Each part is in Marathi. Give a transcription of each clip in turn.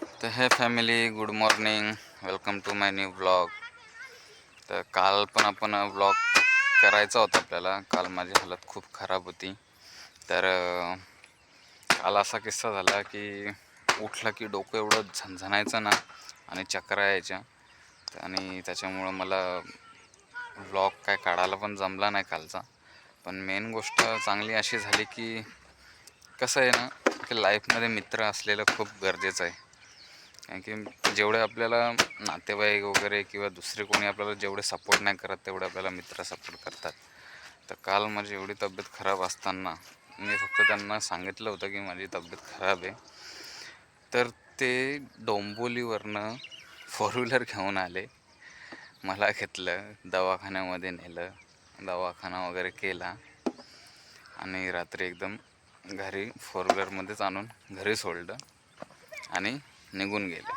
तर हे family, good morning, welcome to my new blog. तर काल पण आपण ब्लॉग करायचा होता आपल्याला. काल माझी हालत खूप खराब होती. तर काल असा किस्सा झाला की उठलं की डोकं एवढं झणझणायचं ना आणि चक्रा यायच्या, आणि त्याच्यामुळं मला ब्लॉग काय काढायला पण जमला नाही कालचा. पण मेन गोष्ट चांगली अशी झाली की कसं आहे ना की लाईफमध्ये मित्र असलेलं खूप गरजेचं आहे. कारण की जेवढे आपल्याला नातेवाईक वगैरे किंवा दुसरे कोणी आपल्याला जेवढे सपोर्ट नाही करत तेवढे आपल्याला मित्र सपोर्ट करतात. तर काल माझी एवढी तब्येत खराब असताना मी फक्त त्यांना सांगितलं होतं की माझी तब्येत खराब आहे. तर ते डोंबिवलीवरनं 4 व्हीलर घेऊन आले, मला घेतलं, दवाखान्यामध्ये नेलं, दवाखाना वगैरे केला आणि रात्री एकदम घरी 4 व्हीलरमध्येच आणून घरी सोडलं आणि निघून गेले.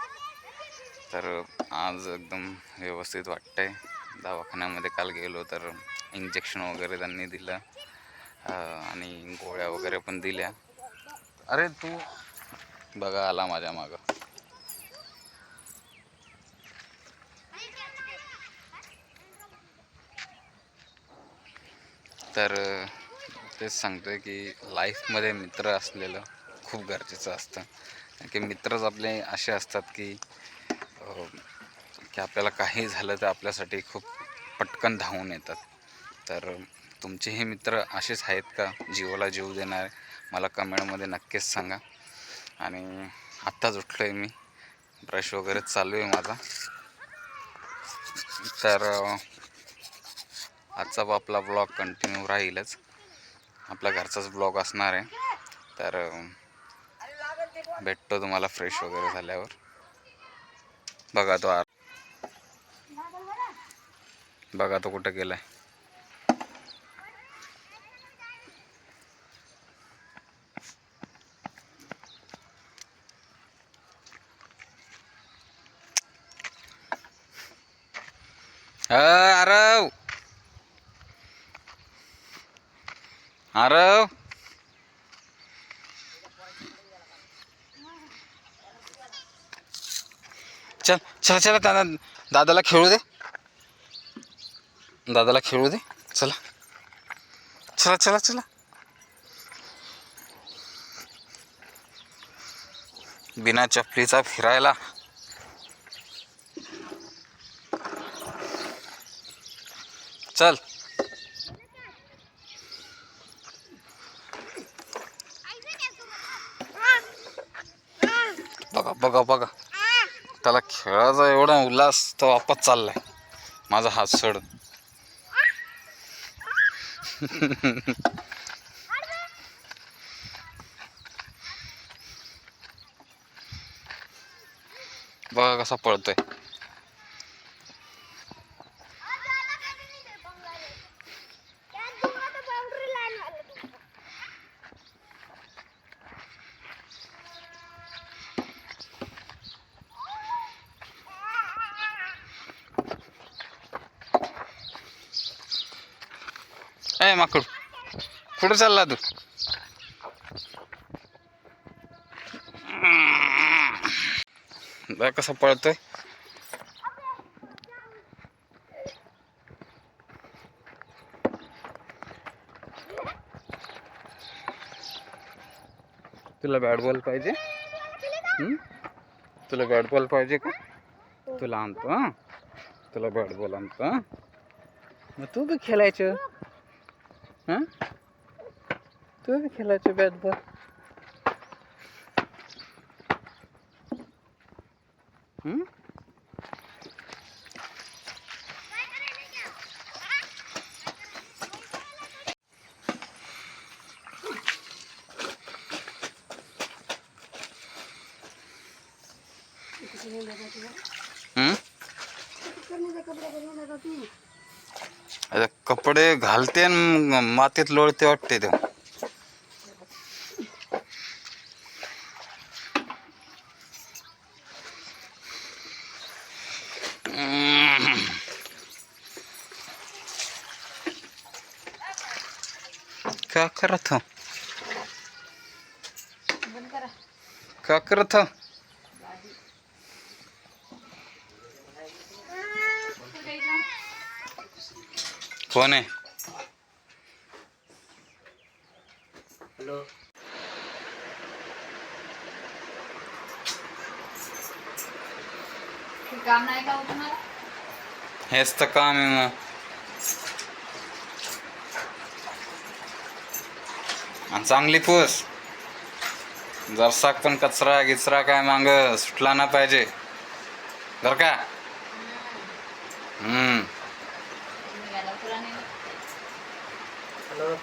तर आज एकदम व्यवस्थित वाटतं आहे. दवाखान्यामध्ये काल गेलो तर इंजेक्शन वगैरे त्यांनी दिलं आणि गोळ्या वगैरे पण दिल्या. अरे तू बघा आला माझ्या मागं. तर तेच सांगतोय की लाईफमध्ये मित्र असलेलं खूप गरजेचं असतं. कारण की मित्रच आपले असे असतात की की आपल्याला काही झालं तर आपल्यासाठी खूप पटकन धावून येतात. तर तुमचेही मित्र असेच आहेत का, जीवाला जीव देणारे? मला कमेंटमध्ये नक्कीच सांगा. आणि आत्ताच उठलो आहे मी, ब्रश वगैरे चालू आहे माझा. तर आजचा आपला ब्लॉग कंटिन्यू राहीलच, आपल्या घरचाच ब्लॉग असणार आहे. तर भेटतो तुम्हाला फ्रेश वगैरे झाल्यावर. बघा तो बघा तो कुठं गेलाय. आरव, आरव, चल चला चला, दादाला खेळू दे, दादाला खेळू दे. चला चला चला चला. बिना चपलीचा फिरायला. चल. बघा बघा बघा, त्याला खेळायचा एवढा उल्हास तो वापस चाललाय माझा हात सोडून. बघा कसा पळतोय. ए माकड, कुठं चालला तू? बघा कसा पळतोय. तुला बॅट बॉल पाहिजे? तुला बॅट बॉल पाहिजे का? तुला आणतो. हां, तुला बॅट बॉल आणतो. मग तू बी खेळायचं. हां, तू बी खेळायचं बॅट बॉल. आता कपडे घालते आणि मातीत लोळते वाटते ते. का करत हो, का करत हो? फोन आहे. हॅलो. काम नाही का तुम्हाला? हेच तर काम आहे मग. आणि चांगली पूस. जरसा पण कचरा गिचरा काय मांग सुटला ना पाहिजे बर का. हॅलो.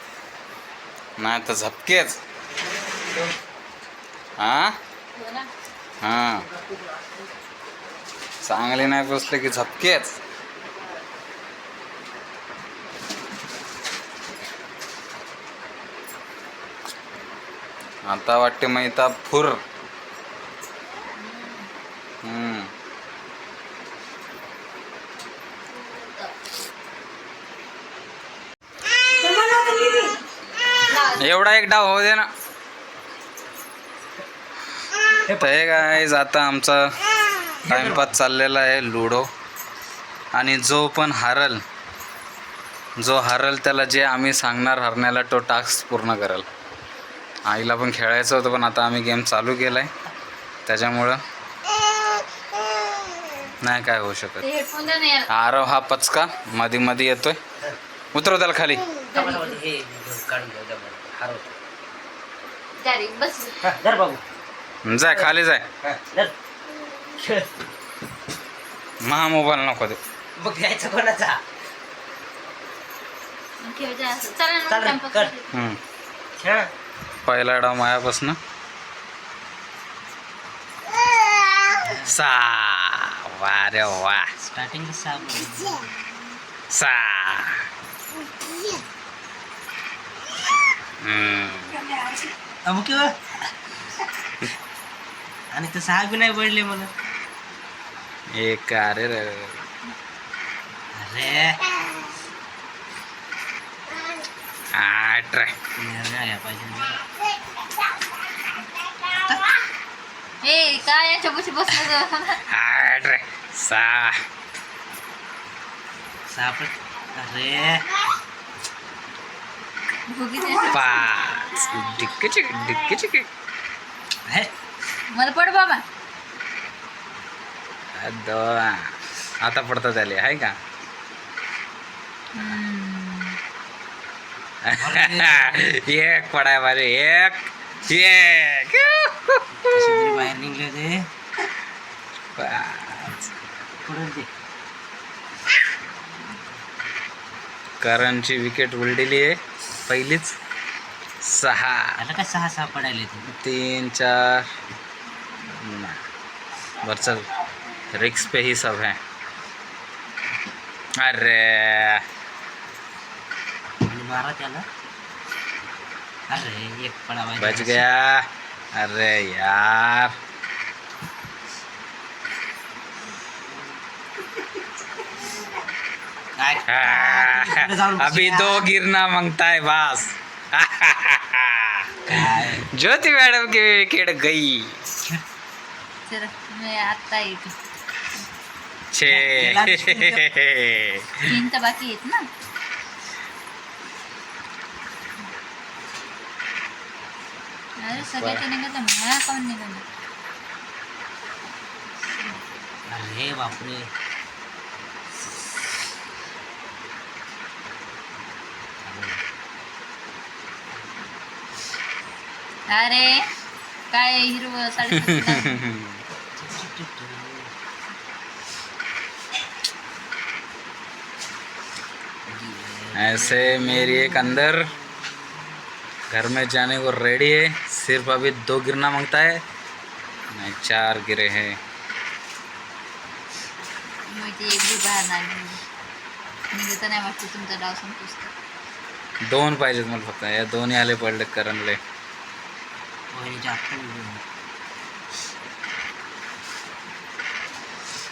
नाही तर झपकेच. हा हा चांगले नाही पुसले की झपकेच. आता वाटते मैता फुर. एवढा एक डाव होऊ दे ना. हे गाईज आता आमचा टाइमपास चाललेला आहे लुडो. आणि जो हरल त्याला जे आम्ही सांगणार हरण्याला तो टास्क पूर्ण करेल. आईला पण खेळायचं होतं पण आता आम्ही गेम चालू केलाय त्याच्यामुळं नाही काय होऊ शकत. आरव हा पचका मध्ये मध्ये येतोय. उतरव त्याला खाली. जाय खाली जाय. महा मोबाईल नको दे. घ्यायचा कोणाचा. पहिला डाव मायापासून सा. वा रे वा. स्टार्टिंग सा. अमुक आणि तर 6 बी नाही पडले मला. एक अरे रे अरे ट्राय. ए काय याच्या पुशी बसलं. ट्राय. सा. अरे पाच. डिक्की चिक डिक्की चिक. मला पड बाबा. आता पडतात आले आहे का. एक पडाय माझे. एक एक बाहेर निघले ते. करणची विकेट उलटेली आहे पहिलीच. 6. आता काय 6 पडायले. 3 4. बर चल रिक्स पे ही सब है. अरे मारा त्याला. अरे एक पडा बच गया. अरे यार अभी 2 गिरना मांगता है बस. ज्योति मैडम की विकेट गई. आता येते 6. 3 तर बाकी आहेत ना. अरे सगळ्याच्या निघालं मला कोण निघालं. अरे बापरे. अरे काय हिरवं साडी. ऐसे मेरी एक अंदर घर में जाने को रेडी है. सिर्फ अभी 2 गिरना मांगता है. नहीं 4 गिरे हैं. एक बी बाहेर नाही निघत नाही वाटतं. तुमचा डाव संपुष्ट. 2 पाहिजेत मला फक्त. या 2 आले पडले करणले.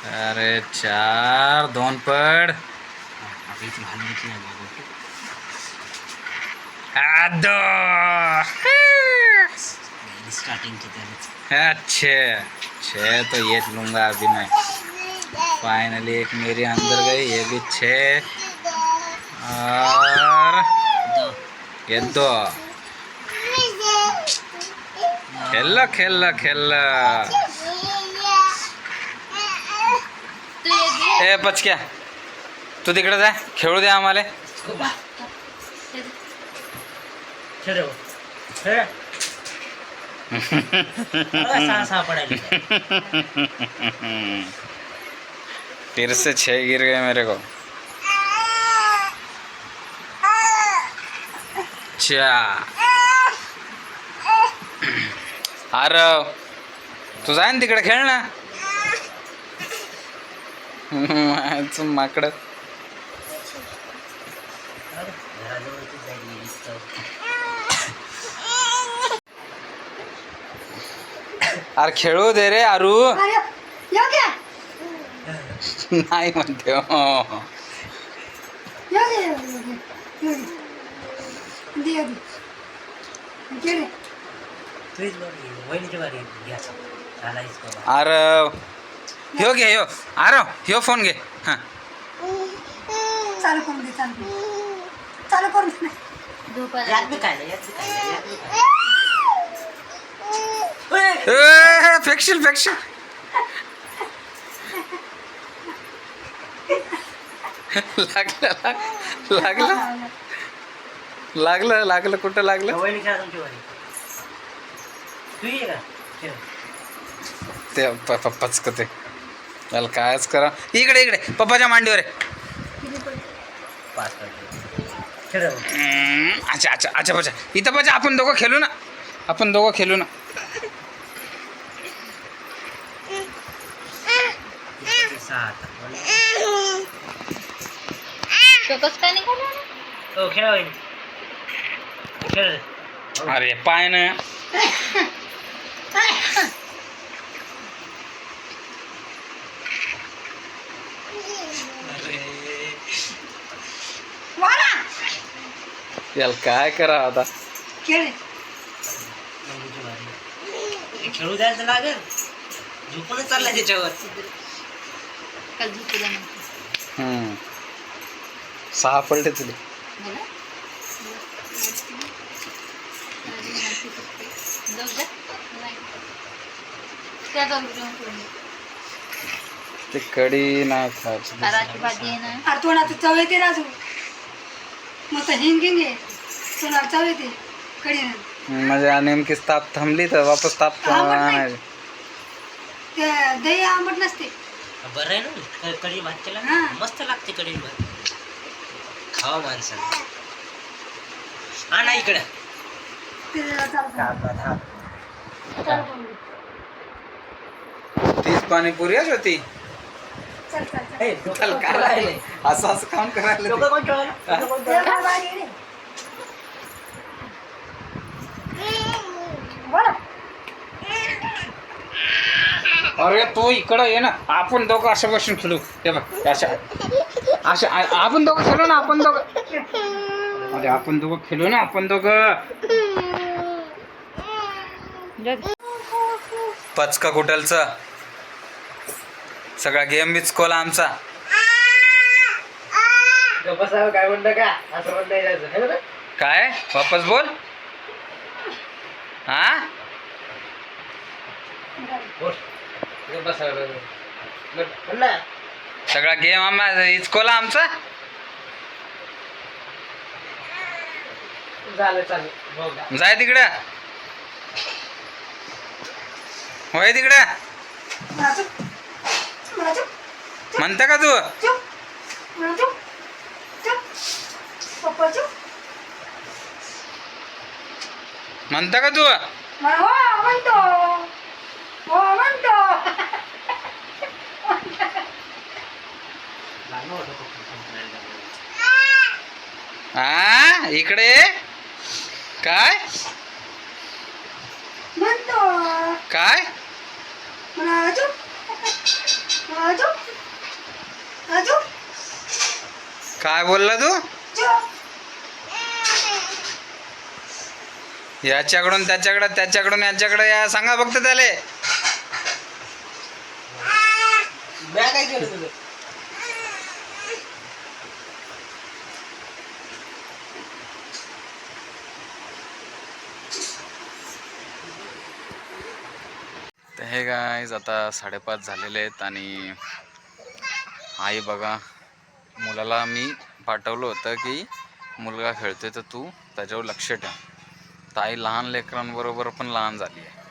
अरे 4 2 पड. अच्छे 6 तो ये लूंगा अभी मैं. फाइनली एक मेरी अंदर गई. ये भी 6. और दो ಗೆದ್ದು खेळ खेळ खेळ तू ये दे. ए पचक्या तू तिकडे जा खेळू दे आम्हाला ते दे. खेळ रे. खेळ. अरे, सहा पडायले. फिर से 6 गिर गए मेरे को चा अरे तू जाय ना तिकडे खेळ ना माकड घराजवळची जायली दिसतं. अरे खेळू दे रे आरू नाही म्हणते हो. तुझीच बारी आहे. वहिनीची बारी आहे. घ्यायचा. चालायच बाबा. अरे ह्यो घे ह्यो अरे ह्यो फोन घे हां चालू करून दे चालू करून दे झोपायला यात बी काय नाही, यात बी काय नाही, यात बी काय फेकशील फेकशील लागलं लागलं लागलं कुठं नाही. लागलं वहिनी खेळा तुमची बारी. तू ये का खेळ. ते पप्पाच का ते त्याला कायच करा इकडे इकडे पप्पाच्या मांडीवर आहे पाच पडले. खेळ रे बाबा. अच्छा अच्छा अच्छा बच्चा इथं बच्चा आपण दोघं खेळू ना आपण दोघं खेळू ना सहा आता. तो कसं काय निघाला ना? हो खेळा वहिनी. खेळ रे. अरे पाय ना याला काय करा आता खेळ नंबूची बारी. हे खेळू द्यायचं लागेल. झोपूनच चाललाय त्याच्यावर. काल झोपू द्या म्हणते. 6 पडले तुले मला? जाऊ द्या. नाही. त्या जाऊ जेवण करून दे. ते कडी नाही खायची ताराची भाजी आहे ना. अरे तोंडात चव येते राजू मस्त हिंग हिंग आहे तोंडात चव येते कढीनं म्हणजे नेमकीच ताप थांबली तर वापस ताप आंबट नाही. आणायची. ते दही आंबट नसते बरं आहे ना. कढी भात केला ना. हा. मस्त लागते कढी भात. खावा माणसाला. हा ना इकडे. ते चालू करून दे. चालू करून दे. तीच पाणीपुरीच होती चल चल चल त्याला काय राहिले असं असं काम करायला ते. ते काय बारी आहे रे. बोला अरे तू इकडं ये ना आपण दोघं असं बसून खेळू हे बघ अशा अशा आपण दोघं खेळू ना आपण दोघं अरे आपण दोघं खेळू ना आपण दोघं पचका कुटलचा सगळा गेम बिचकोला आमचा काय म्हणलं का असं म्हणलं काय वापस बोल हा सगळा गेम आम्हा इचकोला आमचा झालं चालेल. जाय तिकडं होय तिकडं राजू राजू म्हणता का तू चुप राजू चुप पप्पा चुप म्हणता का तू हो म्हणतो हो म्हणतो हा इकडे काय म्हणतो काय राजू राजू राजू काय बोलला तू चुप याच्याकडून त्याच्याकडे याच्याकडे या सांगा फक्त त्याले काय केलं तुझं हे गाईज आता 5:30 झालेले आहेत आणि आई बघा मुलाला मी पाठवलं होतं की मुलगा खेळतोय तर तू त्याच्यावर लक्ष ठेव. तर आई लहान लेकरांबरोबर पण लहान झाली आहे.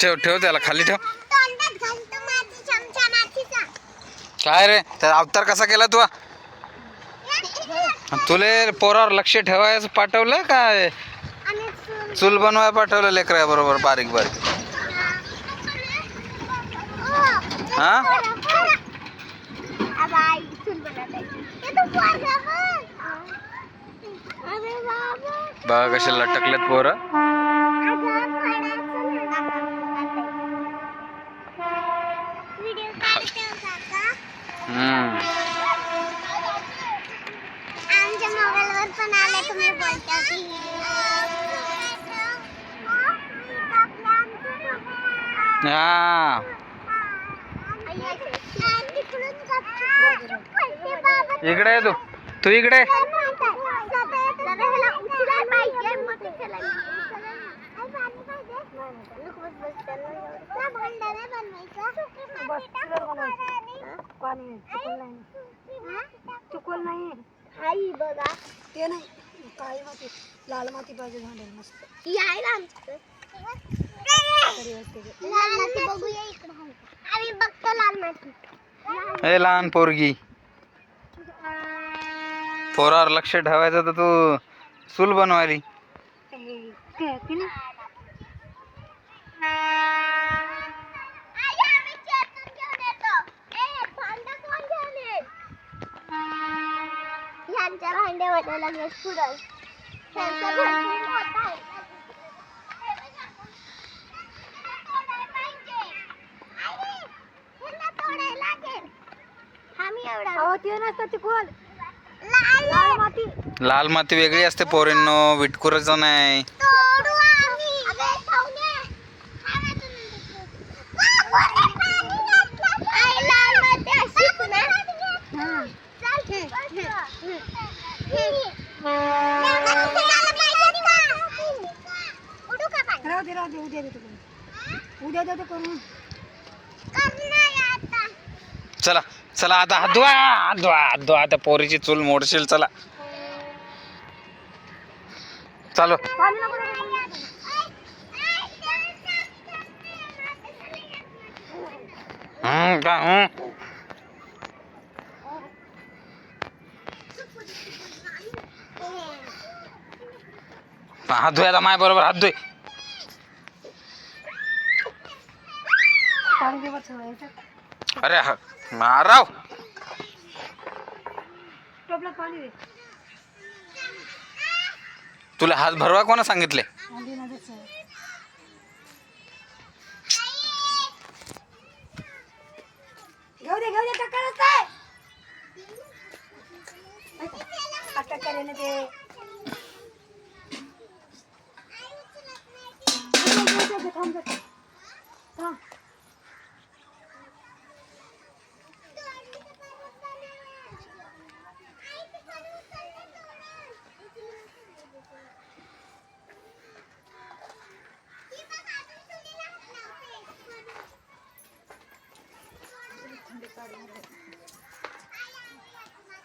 ठेव ठेव त्याला खाली ठेव. काय रे त्या अवतार कसा केला तू? तुले पोरावर लक्ष ठेवायचं पाठवलं काय चूल बनवाय पाठवलं लेकरा बरोबर बारीक बारीक? हा बघा कसे लटकलेत पोरं. आमच्या मोबाईलवर पण आले तुम्ही बोलता की हा इकडे आहे तू इकडे. चुकल नाही आई बघा ते नाही काळी माती लाल माती पाहिजे झाडे मस्त यायला लाल माती बघूया इकडे आम्ही बघतो लाल माती. हे लहान पोरगी पोरावर लक्ष ठेवायचं तर तू चूल बनवायली. ह्यांच्या भांड्यामध्ये लगेच पुढं ह्यांचं भरपूर मोठं आहे. लाल माती वेगळी असते पोरींनो, विटकुराचं नाही. राहू दे उद्या देतो उद्या देतो करून. चला चला आता हात धुवा आता पोरीची चूल मोडशील. चला चालो. हात धुया माय बरोबर हात धुय. अरे माराव टोपल्यात पाणी दे. तुला हात भरवा कोणा सांगितले? घेऊ दे टक्कर काय अटक करेन ते. थांब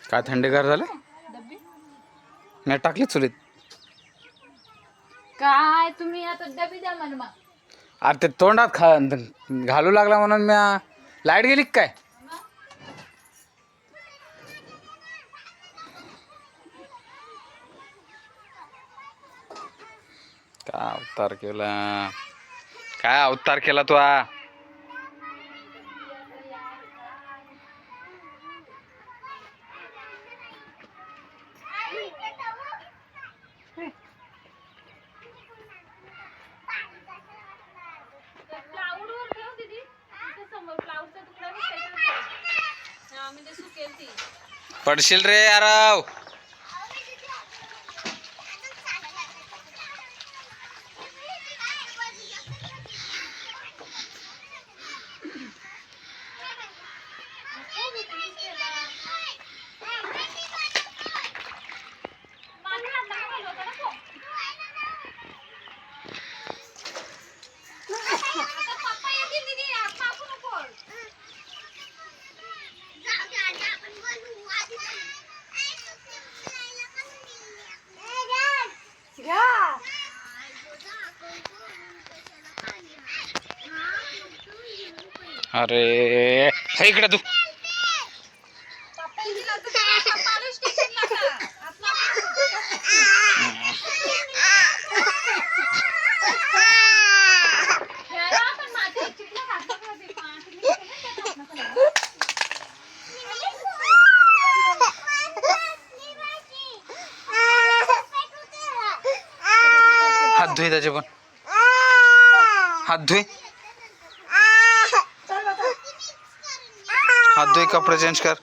काय थंडीगार झालं? मी टाकली चुलीत. काय तुम्ही आता डबी द्या मला मग. अरे ते तोंडात घालू लागला म्हणून मी लाईट गेली काय? काय अवतार केला, काय अवतार केला तू? पडशील रे याराव. अरे हे इकडे तू. हात धुई त्याचे पण. हात धुई. हात धुई, कपडे चेंज कर.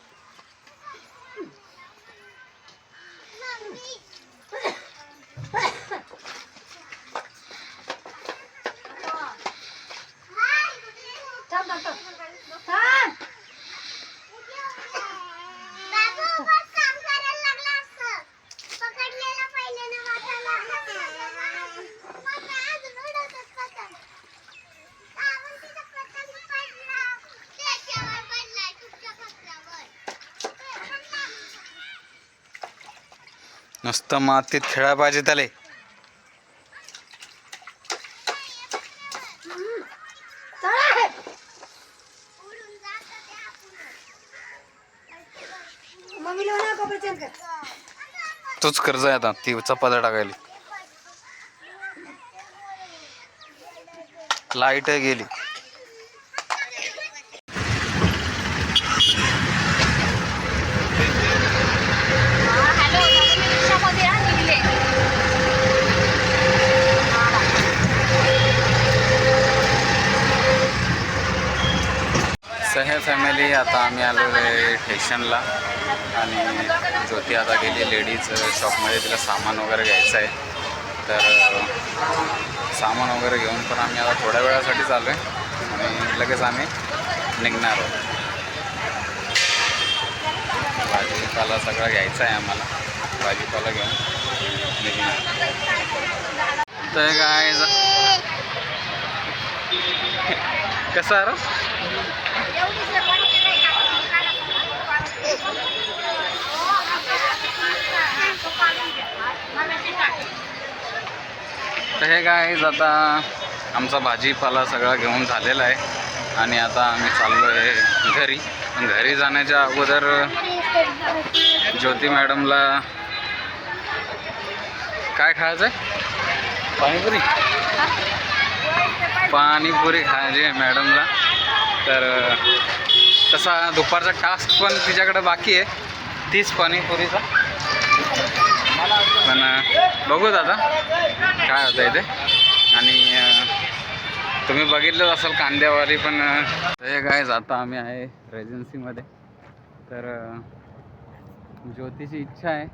नुसतं मातीत खेळायला पाहिजे त्याले. मम्मीला म्हणा कपडे चेंज कर. तूच कर्ज आहे आता ती चपात्या टाकायली. लाईट गेली. सहे फॅमिली आता आम्ही आलो आहे स्टेशनला आणि ज्योती आता गेली लेडीज शॉपमध्ये, तिला सामान वगैरे घ्यायचं आहे. तर सामान वगैरे घेऊन पण आम्ही आता थोड्या वेळासाठी चालू आहे आणि लगेच आम्ही निघणार आहोत. भाजीपाला सगळा घ्यायचा आहे आम्हाला, भाजीपाला घेऊन निघणार. तर काय कसं आहे रे? तर हे काय आता आमचा भाजीपाला सगळा घेऊन झालेला आहे आणि आता आम्ही चाललो आहे घरी. घरी जाण्याच्या अगोदर ज्योती मॅडमला काय खायचं आहे? पाणीपुरी. पाणीपुरी खायची आहे मॅडमला. तर तसा दुपारचा टास्क पण तिच्याकडे बाकी आहे, 30 पाणीपुरीचा. पण बघूत आता काय होतं इथे. आणि तुम्ही बघितलंच असेल कांद्यावाली पण. हे काय आता आम्ही आहे रेजन्सीमध्ये. तर ज्योतीची इच्छा आहे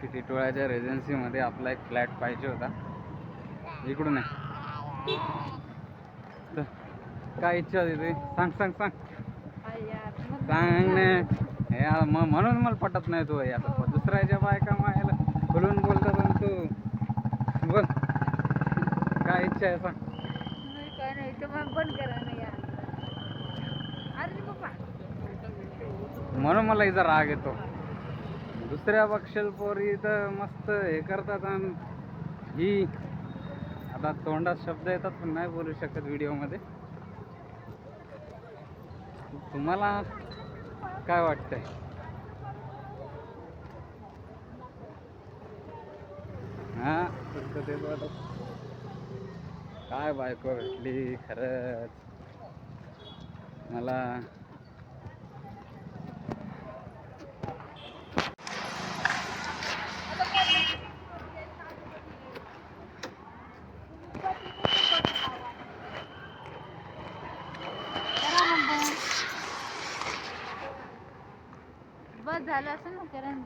की टिटोळ्याच्या रेजन्सीमध्ये आपला एक फ्लॅट पाहिजे होता. इकडून आहे. तर काय इच्छा होती तुझी? सांग सांग सांग सांग ना. म्हणून मला पटत नाही तू. आता दुसऱ्याच्या बायका मायाला बोलून बोलता पण तू बोल काय इच्छा आहे सांग. म्हणून मला इथं राग येतो. दुसऱ्या पक्षाला पोरी तर मस्त हे करतात आणि ही आता तोंडात शब्द येतात पण नाही बोलू शकत व्हिडिओमध्ये. तुम्हाला काय वाटतंय? हां तेच वाटत. काय बायको भेटली खरंच मला. बस झालं असं ना करण.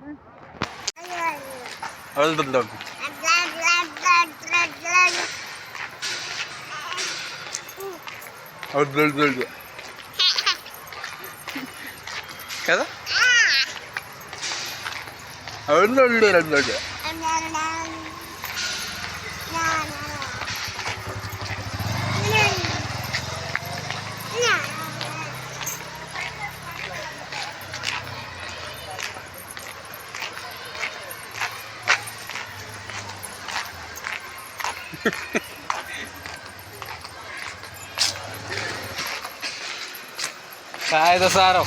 काय तसं आरो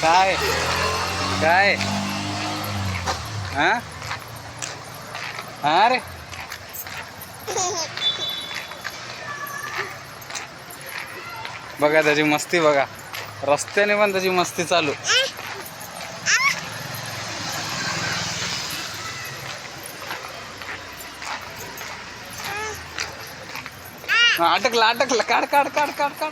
काय काय हा हा रे बघा त्याची मस्ती बघा रस्त्याने पण त्याची मस्ती चालू अटकला अटकला काढ काढ काढ काढ काढ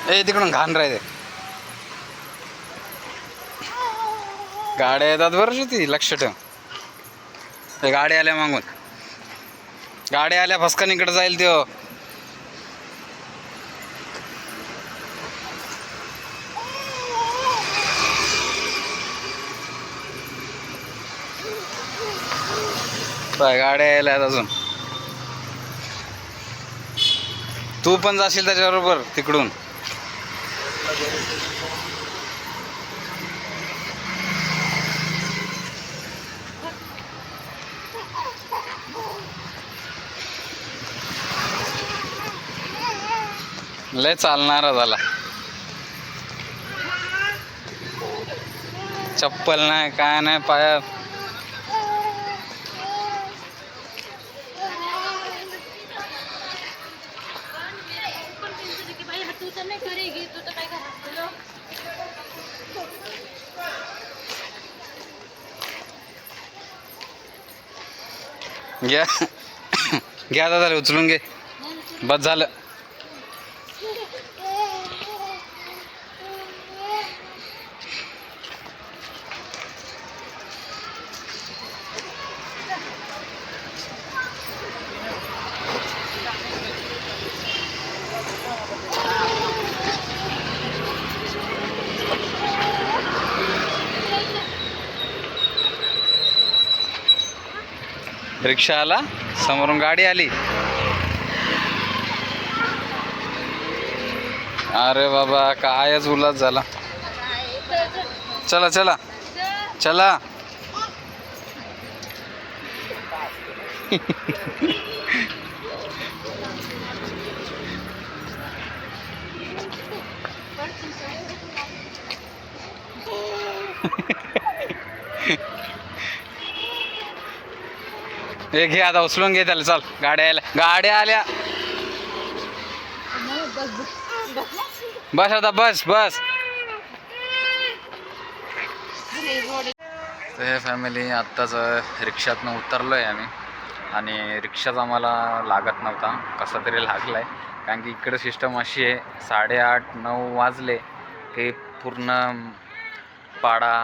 ए तिकडून घाण राहते गाड्या येतात बरं ती लक्ष ठेव ते गाड्या आल्या मागून गाड्या आल्या फसकन इकडे जाईल त्यो गाड्या यायला अजून तू पण जाशील त्याच्याबरोबर तिकडून लय चालणारा झाला चप्पल नाही काय नाही पायात घ्या घ्या दादा उचलून घे बस झालं रिक्षा आला समोरून गाडी आली अरे बाबा कायच उल्हास झाला चला चला चला हे घे आता उचलून घे त्याला चल गाड्या आल्या बस आता बस बस तर हे फॅमिली आत्ताच रिक्षातनं उतरलोय आम्ही आणि रिक्षाच आम्हाला लागत नव्हता कसा तरी लागलाय कारण की इकडे सिस्टम अशी आहे 8:30-9 वाजले की पूर्ण पाडा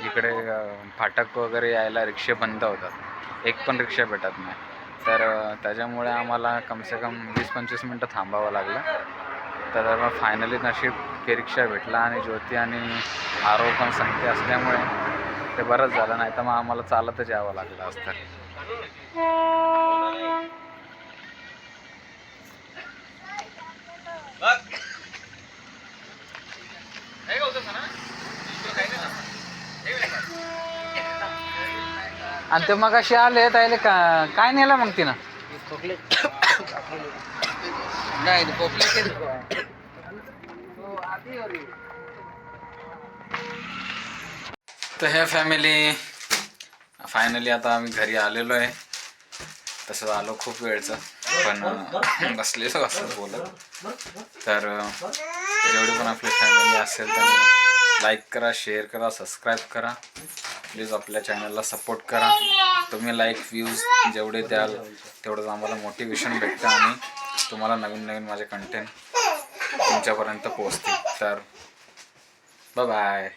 इकडे फाटक वगैरे यायला रिक्षा बंद होतात एक पण रिक्षा भेटत नाही तर त्याच्यामुळे आम्हाला कमसे कम 20-25 मिनटं थांबावं लागलं तर फायनली नशीब की रिक्षा भेटला आणि ज्योती आणि आरव पण संख्या असल्यामुळे ते बरंच झालं नाही तर मग आम्हाला चालतच यावं लागलं असतं आणि ते मग अशी आले त्याला काय नेलं मग तिनं तर हे फॅमिली फायनली आता आम्ही घरी आलेलो आहे तसं आलो खूप वेळचं पण बसलेलो असं बोलत तर जेवढी पण आपली फॅमिली असेल त्यांनी लाईक करा शेअर करा सबस्क्राईब करा प्लीज आपल्या चॅनलला सपोर्ट करा तुम्ही लाईक व्ह्यूज जेवढे द्याल तेवढंच आम्हाला मोटिवेशन भेटतं आणि तुम्हाला नवीन नवीन माझे कंटेंट तुमच्यापर्यंत पोहोचतील तर बाय बाय